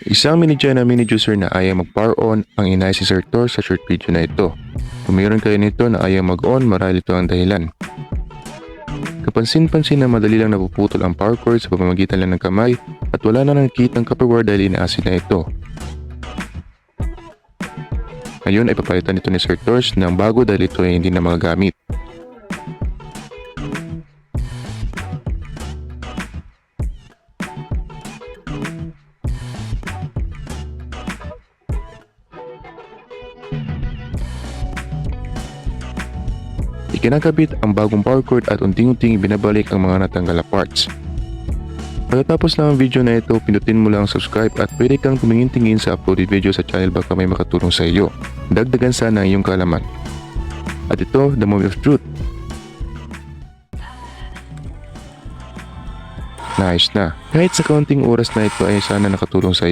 Isang mini-gen na mini-juicer na ayaw mag-power on ang inayos si Sir Thor sa short video na ito. Kung mayroon kayo nito na ayaw mag-on, marahil ito ang dahilan. Kapansin-pansin na madali lang napuputol ang power cord sa pamamagitan lang ng kamay at wala na nakikitang copper dahil inaasin na ito. Ngayon ay papalitan ito ni Sir Thor ng bago dahil ito ay hindi na magagamit. Ikinakabit ang bagong power cord at unting-unting binabalik ang mga natanggal na parts. Pagkatapos ng video na ito, pindutin mo lang subscribe at pwede kang tumingin-tingin sa uploaded video sa channel baka may makatulong sa iyo. Dagdagan sana ang iyong kaalaman. At ito, the moment of truth. Nice na. Kahit sa kaunting oras na ito ay sana nakatulong sa iyo.